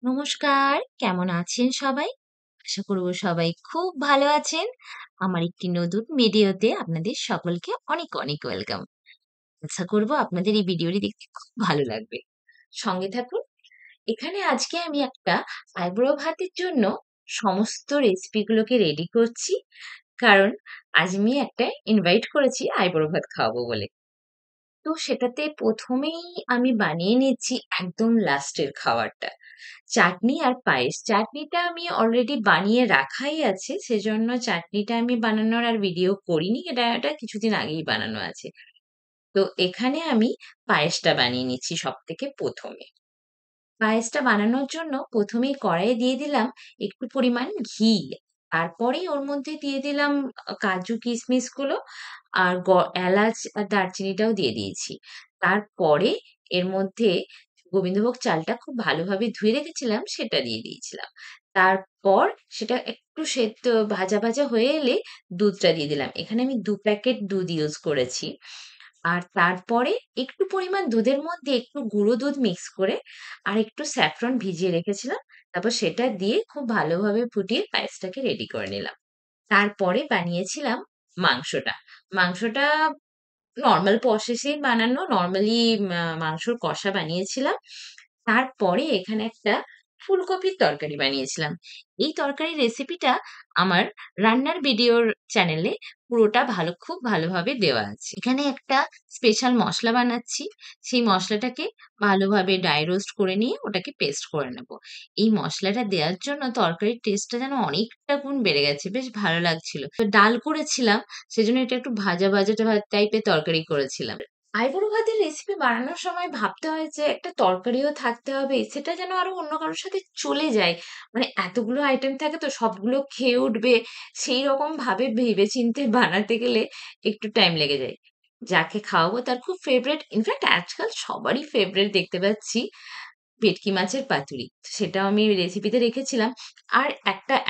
নমস্কার, কেমন আছেন সবাই? আশা করব সবাই খুব ভালো আছেন। আমার একটি নতুন ভিডিওতে আপনাদের সকলকে অনেক, অনেক ওয়েলকাম। আশা করব আপনাদের এই ভিডিওটি দেখতে খুব ভালো লাগবে। সঙ্গে থাকুন। এখানে আজকে আমি একটা আইবুড়ো ভাতের জন্য সমস্ত রেসিপিগুলোকে রেডি করছি। কারণ আজ আমি একটা ইনভাইট করেছি আইবুড়ো ভাত খাওয়াবো বলে। তো সেটাতে ১ম এই আমি বানিয়ে নিচ্ছি একদম লাস্টের খাবারটা। চাটনি আর পায়েস। চাটনিটা আমি অলরেডি বানিয়ে রাখাই আছে। সেজন্য চাটনিটা আমি বানানোর আর ভিডিও করিনি। এটা কিছুদিন আগেই বানানো আছে। তো এখানে আমি পায়েসটা বানিয়ে নিচ্ছি সবথেকে ১ম এ। পায়েসটা বানানোর জন্য ১ম এই কড়াইয়ে দিয়ে দিলাম একটু পরিমাণ ঘি। তারপরেই ওর মধ্যে দিয়ে দিলাম কাজু কিশমিশগুলো আর এলাচ আর দারচিনিটাও দিয়ে দিয়েছি। তারপরে এর মধ্যে গোবিন্দভোগ চালটা খুব ভালোভাবে ধুয়ে রেখেছিলাম সেটা দিয়ে দিয়েছিলাম। তারপর সেটা একটু সেদ্ধ ভাজা, ভাজা হয়ে এলে দুধটা দিয়ে দিলাম। এখানে আমি ২ প্যাকেট দুধ ইউজ করেছি। আর তারপরে একটু পরিমাণ দুধের মধ্যে একটু গুঁড়ো দুধ মিক্স করে আর একটু স্যাফরন ভিজিয়ে রেখেছিলাম। তারপর সেটা দিয়ে খুব ভালোভাবে ফুটিয়ে পায়েসটাকে রেডি করে নিলাম। তারপরে বানিয়েছিলাম মাংসটা। মাংসটা নরমাল প্রসেসেই বানানো। নরমালি মাংসর কষা বানিয়েছিলাম। তারপরে এখানে একটা ফুলকপির তরকারি বানিয়েছিলাম। এই তরকারির রেসিপিটা আমার রান্নার ভিডিওর চ্যানেলে পুরোটা খুব ভালোভাবে দেওয়া আছে। এখানে একটা স্পেশাল মসলা বানাচ্ছি। সেই মসলাটাকে ভালোভাবে ড্রাই রোস্ট করে নিয়ে ওটাকে পেস্ট করে নেব। এই মসলাটা দেওয়ার জন্য তরকারির টেস্টটা যেন অনেকটা গুণ বেড়ে গেছে। বেশ ভালো লাগছিল। তো ডাল করেছিলাম, সেজন্য এটা একটু ভাজা, ভাজা টাইপের তরকারি করেছিলাম। আইবুড়ো ভাতের রেসিপি বানানোর সময় ভাবতে হয় যে একটা তরকারিও থাকতে হবে। সেটা যেন আরো অন্য কারোর সাথে চলে যায়। মানে এতগুলো আইটেম থাকে তো সবগুলো খেয়ে উঠবে। সেইরকম ভাবে ভেবেচিন্তে বানাতে গেলে একটু টাইম লেগে যায়। যাকে খাওয়াবো তার খুব ফেভারিট, ইনফ্যাক্ট আজকাল সবারই ফেভারিট দেখতে পাচ্ছি ভেটকি মাছের পাতুরি। সেটাও আমি রেসিপিতে রেখেছিলাম। আর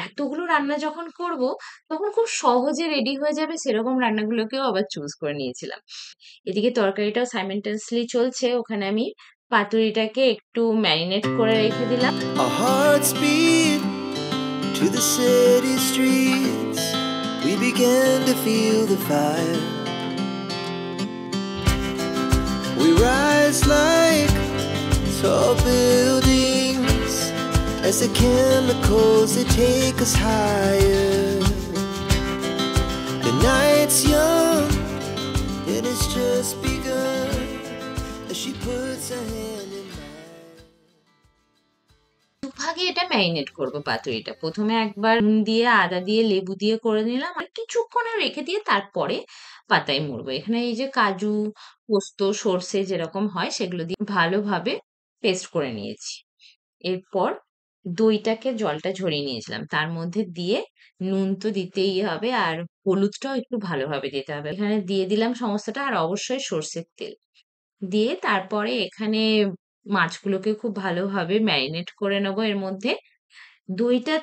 এতগুলো রান্না যখন করব, তখন খুব সহজে রেডি হয়ে যাবে সেরকম রান্নাগুলোকেও আবার চুজ করে নিয়েছিলাম। এদিকে তরকারিটাও সাইমেন্টাসলি চলছে। ওখানে আমি পাতুরিটাকে একটু ম্যারিনেট করে রেখে দিলাম। Our hearts beat to the city streets. We began to feel the fire. We rise like tall buildings as the chemicals they take us higher. The night's young and it's just begun as she puts her hand in mine. দুভাগে এটা marinate করব পাতুরিটা। ১ম এ একবার নুন দিয়ে, আদা দিয়ে, লেবু দিয়ে করে নিলাম। আর কিছুক্ষণ রেখে দিয়ে তারপরে পাতায় মুড়বো। এখানে এই যে কাজু, পোস্ত, সর্ষে যেরকম হয় সেগুলো দিয়ে ভালোভাবে পেস্ট করে নিয়েছি। এরপর দইটাকে জলটা ঝরিয়ে নিয়েছিলাম। তার মধ্যে দিয়ে নুন তো দিতেই হবে আর হলুদটাও একটু ভালোভাবে দিতে হবে। এখানে দিয়ে দিলাম সমস্তটা আর অবশ্যই সর্ষের তেল। দিয়ে তারপরে এখানে মাছগুলোকে খুব ভালোভাবে ম্যারিনেট করে নেবো এর মধ্যে। দইটা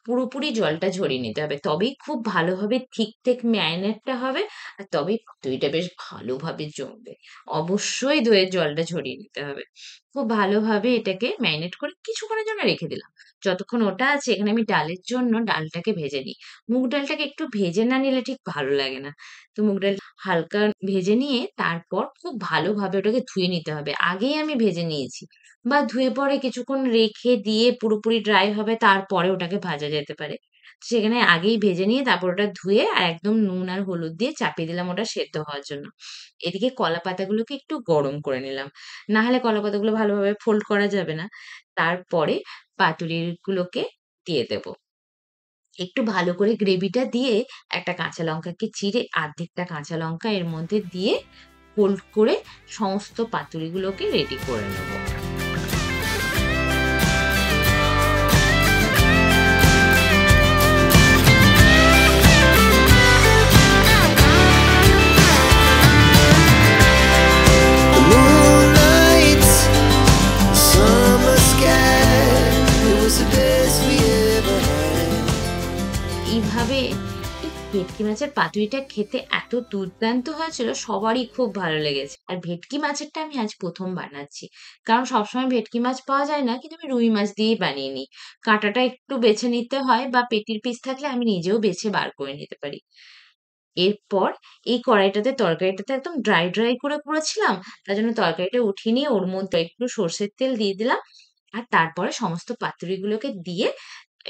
পুরোপুরি জলটা ঝরিয়ে নিতে হবে। তবেই খুব ভালোভাবে ঠিক ম্যারিনেটটা হবে। আর তবেই দইটা বেশ ভালোভাবে জমবে। অবশ্যই দইয়ের জলটা ঝরিয়ে নিতে হবে। খুব ভালোভাবে এটাকে ম্যারিনেট করে কিছুক্ষণের জন্য রেখে দিলাম। যতক্ষণ ওটা আছে এখানে আমি ডালের জন্য ডালটাকে ভেজে নিই। মুগ ডালটাকে একটু ভেজে না নিলে ঠিক ভালো লাগে না। তো মুগ ডাল হালকা ভেজে নিয়ে তারপর খুব ভালোভাবে ওটাকে ধুয়ে নিতে হবে। আগেই আমি ভেজে নিয়েছি। বা ধুয়ে পরে কিছুক্ষণ রেখে দিয়ে পুরোপুরি ড্রাই হবে তারপরে ওটাকে ভাজা যেতে পারে। সেখানে আগেই ভেজে নিয়ে তারপর ওটা ধুয়ে আর একদম নুন আর হলুদ দিয়ে চাপিয়ে দিলাম ওটা সেদ্ধ হওয়ার জন্য। এদিকে কলা পাতাগুলোকে একটু গরম করে নিলাম। না হলে কলা পাতাগুলো ভালোভাবে ফোল্ড করা যাবে না। তারপরে পাতুরিগুলোকে দিয়ে দেব। একটু ভালো করে গ্রেভিটা দিয়ে একটা কাঁচা লঙ্কাকে চিড়ে আর্ধেকটা কাঁচা লঙ্কা এর মধ্যে দিয়ে ফোল্ড করে সমস্ত পাতুরিগুলোকে রেডি করে নেব। The moonlights, summer sky, it was the best we ever had. এইভাবে ভেটকি মাছের পাতুরিটা খেতে এত দুর্দান্ত হয়েছিল, সবারই খুব ভালো লেগেছে। আর ভেটকি মাছেরটা আমি আজ ১ম বানাচ্ছি। কারণ সবসময় ভেটকি মাছ পাওয়া যায় না, কিন্তু আমি রুই মাছ দিয়েই বানিয়ে নিই। কাঁটাটা একটু বেছে নিতে হয় বা পেটির পিস থাকলে আমি নিজেও বেছে বার করে নিতে পারি। এরপর এই কড়াইটাতে তরকারিটাতে একদম ড্রাই করে করেছিলাম। তার জন্য তরকারিটা উঠিয়ে নিয়ে ওর মধ্যে একটু সর্ষের তেল দিয়ে দিলাম। আর তারপরে সমস্ত পাতুরিগুলোকে দিয়ে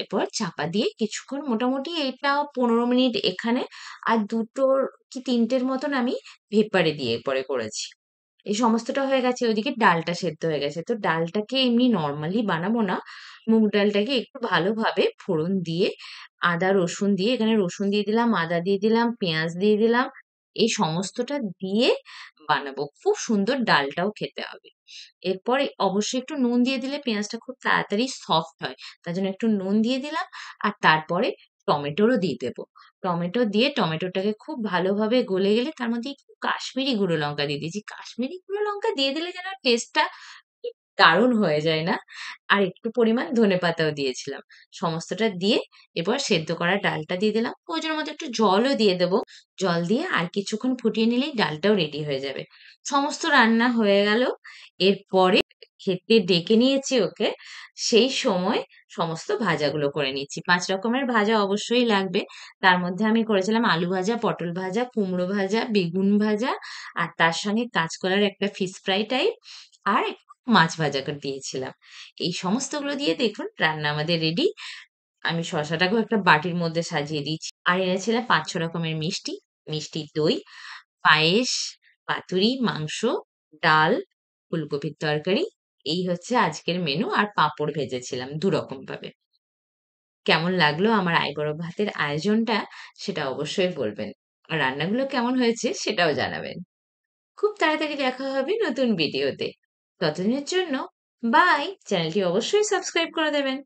এরপর চাপা দিয়ে কিছুক্ষণ মোটামুটি এটা ১৫ মিনিট এখানে আর ২ কি ৩ মতন আমি ভেপারে দিয়ে পরে করেছি। এই সমস্তটা হয়ে গেছে, ওইদিকে ডালটা সেদ্ধ হয়ে গেছে। তো ডালটাকে এমনি নরমালি বানাবো না। মুগ ডালটাকে একটু ভালোভাবে ফোড়ন দিয়ে, আদা রসুন দিয়ে, এখানে রসুন দিয়ে দিলাম, আদা দিয়ে দিলাম, পেঁয়াজ দিয়ে দিলাম। এই সমস্তটা দিয়ে বানাবো। খুব সুন্দর ডালটাও খেতে হবে। এরপরে অবশ্যই একটু নুন দিয়ে দিলে পেঁয়াজটা খুব তাড়াতাড়ি সফট হয়। তার জন্য একটু নুন দিয়ে দিলাম। আর তারপরে টমেটোরও দিয়ে দেবো। টমেটো দিয়ে টমেটোটাকে খুব ভালোভাবে গলে গেলে তার মধ্যে একটু কাশ্মীরি গুঁড়ো লঙ্কা দিয়ে দিয়েছি। কাশ্মীরি গুঁড়ো লঙ্কা দিয়ে দিলে যেন টেস্টটা দারুণ হয়ে যায় না? আর একটু পরিমাণ ধনেপাতাও দিয়েছিলাম। সমস্তটা দিয়ে এরপর সেদ্ধ করা ডালটা দিয়ে দিলাম। প্রয়োজন মতো একটু জলও দিয়ে দেবো। জল দিয়ে আর কিছুক্ষণ ফুটিয়ে নিলেই ডালটাও রেডি হয়ে যাবে। সমস্ত রান্না হয়ে গেল। এরপরে খেতে ডেকে নিয়েছি ওকে। সেই সময় সমস্ত ভাজাগুলো করে নিচ্ছি। ৫ রকমের ভাজা অবশ্যই লাগবে। তার মধ্যে আমি করেছিলাম আলু ভাজা, পটল ভাজা, কুমড়ো ভাজা, বেগুন ভাজা আর তার সঙ্গে কাঁচকলার একটা ফিশ ফ্রাই টাইপ আর একটু মাছ ভাজা করে দিয়েছিলাম। এই সমস্তগুলো দিয়ে দেখুন রান্না আমাদের রেডি। আমি শসাটাকেও একটা বাটির মধ্যে সাজিয়ে দিয়েছি। আর এনেছিলাম ৫-৬ রকমের মিষ্টি, মিষ্টি দই, পায়েস, পাতুরি, মাংস, ডাল, ফুলকপির তরকারি। এই হচ্ছে আজকের মেনু আর পাঁপড় ভেজেছিলাম ২ রকম ভাবে। কেমন লাগলো আমার আইবুড়ো ভাতের আয়োজনটা সেটা অবশ্যই বলবেন। আর রান্নাগুলো কেমন হয়েছে সেটাও জানাবেন। খুব তাড়াতাড়ি দেখা হবে নতুন ভিডিওতে। ততদিনের জন্য বাই। চ্যানেলটি অবশ্যই সাবস্ক্রাইব করে দেবেন।